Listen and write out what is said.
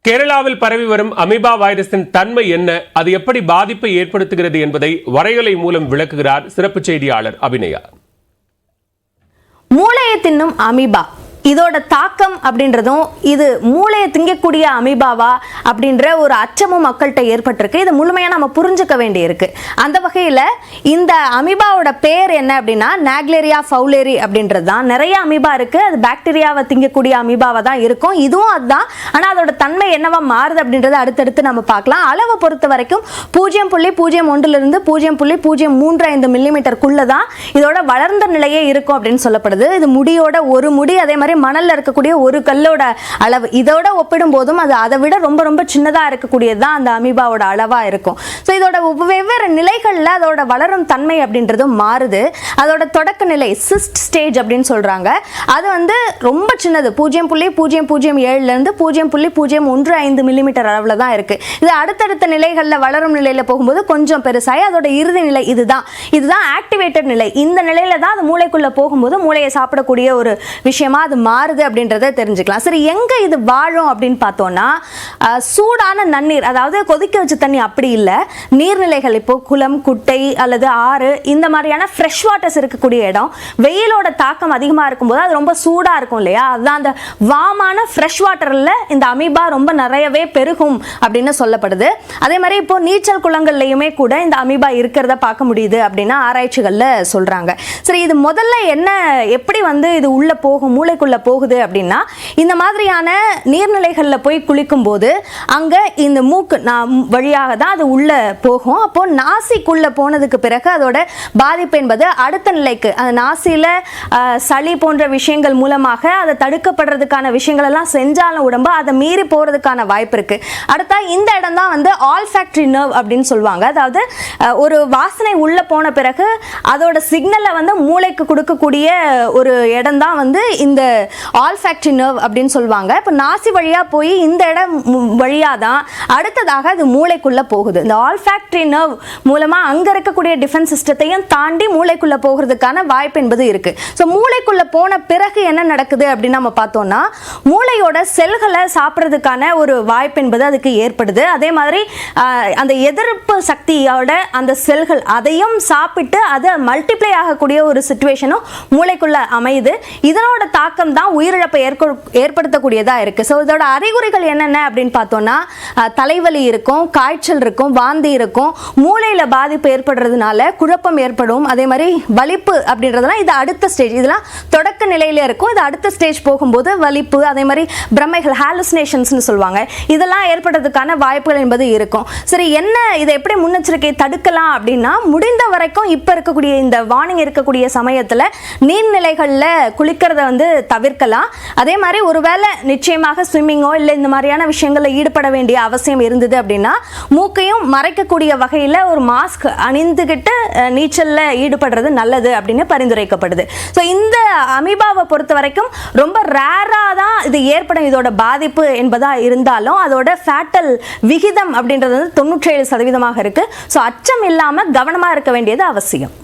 கேரளாவில் பரவி வரும் அமீபா வைரஸின் தன்மை என்ன, அது எப்படி பாதிப்பை ஏற்படுத்துகிறது என்பதை வரையலை மூலம் விளக்குகிறார் சிறப்பு செய்தியாளர் அபிநயா. மூளையை தின்னும் அமீபா, இதோட தாக்கம் அப்படின்றதும் இது மூளையை திங்கக்கூடிய அமீபாவா அப்படின்ற ஒரு அச்சமும் மக்கள்கிட்ட ஏற்பட்டிருக்கு. இது முழுமையாக நம்ம புரிஞ்சுக்க வேண்டியிருக்கு. அந்த வகையில் இந்த அமீபாவோட பேர் என்ன அப்படின்னா நாக்லேரியா ஃபவுலேரி அப்படின்றது தான். நிறைய அமீபா இருக்குது, அது பாக்டீரியாவை திங்கக்கூடிய அமீபாவாக தான் இருக்கும். இதுவும் அதுதான். ஆனால் அதோட தன்மை என்னவா மாறுது அப்படின்றத அடுத்தடுத்து நம்ம பார்க்கலாம். அளவை பொறுத்த வரைக்கும் 0.01 0.035 மில்லிமீட்டருக்குள்ள தான் இதோட வளர்ந்த நிலையே இருக்கும் அப்படின்னு சொல்லப்படுது. இது முடியோட ஒரு முடி, அதே மாதிரி மணல்ல இருக்கக்கூடிய ஒரு கல்லோட அளவு, இதோட ஒப்பிடும் போதும் அது அதை விட ரொம்ப ரொம்ப சின்னதா இருக்கக்கூடியது தான் அந்த அமீபாவோட அளவா இருக்கும். ஸோ இதோட வெவ்வேறு நிலைகள்ல அதோட வளரும் தன்மை அப்படின்றது மாறுது. அதோட தொடக்க நிலை சிஸ்ட் ஸ்டேஜ் அப்படின்னு சொல்றாங்க. அது வந்து ரொம்ப சின்னது, 0.007 இருந்து 0.015 மில்லிமீட்டர் அளவுல தான் இருக்கு. இது அடுத்தடுத்த நிலைகள்ல வளரும் நிலையில போகும்போது கொஞ்சம் பெருசாகி அதோட இறுதி நிலை இதுதான் ஆக்டிவேட்டட் நிலை. இந்த நிலையில தான் அது மூளைக்குள்ள போகும்போது மூளையை சாப்பிடக்கூடிய ஒரு விஷயமா அது மாறுது அப்படின்றத தெரிஞ்சுக்கலாம். சரி, எங்க இது வாழும் அப்படின்னு பார்த்தோம்னா சூடான நன்னீர், அதாவது கொதிக்க வச்ச தண்ணி அப்படி இல்லை, நீர்நிலைகள், இப்போ குளம், குட்டை அல்லது ஆறு, இந்த மாதிரியான ஃப்ரெஷ் வாட்டர்ஸ் இருக்கக்கூடிய இடம், வெயிலோட தாக்கம் அதிகமாக இருக்கும்போது அது ரொம்ப சூடாக இருக்கும் இல்லையா, அதுதான் அந்த வாமான ஃப்ரெஷ் வாட்டரில் இந்த அமீபா ரொம்ப நிறையவே பெருகும் அப்படின்னு சொல்லப்படுது. அதே மாதிரி இப்போ நீச்சல் குளங்கள்லையுமே கூட இந்த அமீபா இருக்கிறத பார்க்க முடியுது அப்படின்னு ஆராய்ச்சிகளில் சொல்றாங்க. சரி, இது முதல்ல என்ன, எப்படி வந்து இது உள்ள போகும், மூளைக்குள்ள போகுது அப்படின்னா, இந்த மாதிரியான நீர்நிலைகளில் போய் குளிக்கும் போது அங்க இந்த மூக்கு வழியாக தான் அது உள்ள போகும். அப்போ நாசிக்குள்ள போனதுக்கு பிறகு அதோட பாதிப்பு என்பது அடுத்த நிலைக்கு, அந்த நாசியில சளி போன்ற விஷயங்கள் மூலமாக அதை தடுக்கப்படுறதுக்கான விஷயங்கள் எல்லாம் செஞ்சாலும் உடம்பு அதை மீறி போறதுக்கான வாய்ப்பு இருக்கு. அடுத்தா இந்த இடம் தான் வந்து ஆல்ஃபாக்டரி நர்வ் அப்படின்னு சொல்லுவாங்க. அதாவது ஒரு வாசனை உள்ள போன பிறகு அதோட சிக்னலை வந்து மூளைக்கு கொடுக்கக்கூடிய ஒரு இடம் தான் வந்து இந்த ஆல்ஃபாக்டரி நர்வ் அப்படின்னு சொல்லுவாங்க. இப்போ நாசி வழியா போய் இந்த இடம் வழியா தான் அடுத்ததாக அது மூளைக்குள்ள போகுது. இந்த ஆல்ஃபாக்டரி நர்வ் மூலமா அங்க இருக்கக்கூடிய டிஃபென்ஸ் சிஸ்டத்தையும் தாண்டி மூளைக்குள்ள போகிறதுக்கான வாய்ப்பு என்பது இருக்கு. ஸோ மூளைக்குள்ள போன பிறகு என்ன நடக்குது அப்படின்னு நம்ம பார்த்தோம்னா, மூளையோட செல்களை சாப்பிட்றதுக்கான ஒரு வாய்ப்பு என்பது அதுக்கு ஏற்படுது. அதே மாதிரி அந்த எதிர்ப்பு சக்தியோட அந்த செல்கள் அதையும் சாப்பிட்டு அதை மல்டிப்ளை ஆகக்கூடிய ஒரு சிச்சுவேஷனும் மூளைக்குள்ள அமையுது. இதனோட தாக்கம் தான் உயிரிழப்பை ஏற்படுத்தக்கூடியதா இருக்கு. ஸோ இதோட அறிகுறிகள் என்னென்ன அப்படின்னு பார்த்தோம்னா, தலைவலி இருக்கும், காய்ச்சல் இருக்கும், வாந்தி இருக்கும், மூளையில பாதிப்பு ஏற்படுறதுனால குழப்பம் ஏற்படும். அதே மாதிரி வலிப்பு அப்படின்றதுலாம் இது அடுத்த ஸ்டேஜ். இதெல்லாம் தொடக்க நிலையில இருக்கும். இது அடுத்த ஸ்டேஜ் போகும்போது வலிப்பு, அதே மாதிரி பிரமைகள், ஹாலுசினேஷன்ஸ்னு சொல்லுவாங்க, இதெல்லாம் ஏற்படுறதுக்கான வாய்ப்புகள் என்பது இருக்கும். சரி, என்ன இதை எப்படி முன்னெச்சரிக்கை தடுக்கலாம் அப்படின்னா, முடிந்த வரைக்கும் இப்ப இருக்கக்கூடிய இந்த வார்னிங் இருக்கக்கூடிய சமயத்துல நீர்நிலைகள்ல குளிக்கிறத வந்து தவிர்க்கலாம். அதே மாதிரி ஒருவேளை நிச்சயமாக ஸ்விம்மிங்கோ இல்லை இந்த மாதிரியான விஷயங்களில் ஈடுபட வேண்டிய அவசியம் இருந்தது அப்படின்னா, மூக்கையும் மறைக்கக்கூடிய வகையில் ஒரு மாஸ்க் அணிந்துகிட்டு நீச்சல்ல ஈடுபடுறது நல்லது அப்படின்னு பரிந்துரைக்கப்படுது. ஸோ இந்த அமீபாவை பொறுத்த வரைக்கும் ரொம்ப ரேராக தான் இது ஏற்படும், இதோட பாதிப்பு என்பதா இருந்தாலும் அதோட ஃபேட்டல் விகிதம் அப்படின்றது 97% இருக்கு. ஸோ அச்சம் இல்லாமல் கவனமாக இருக்க வேண்டியது அவசியம்.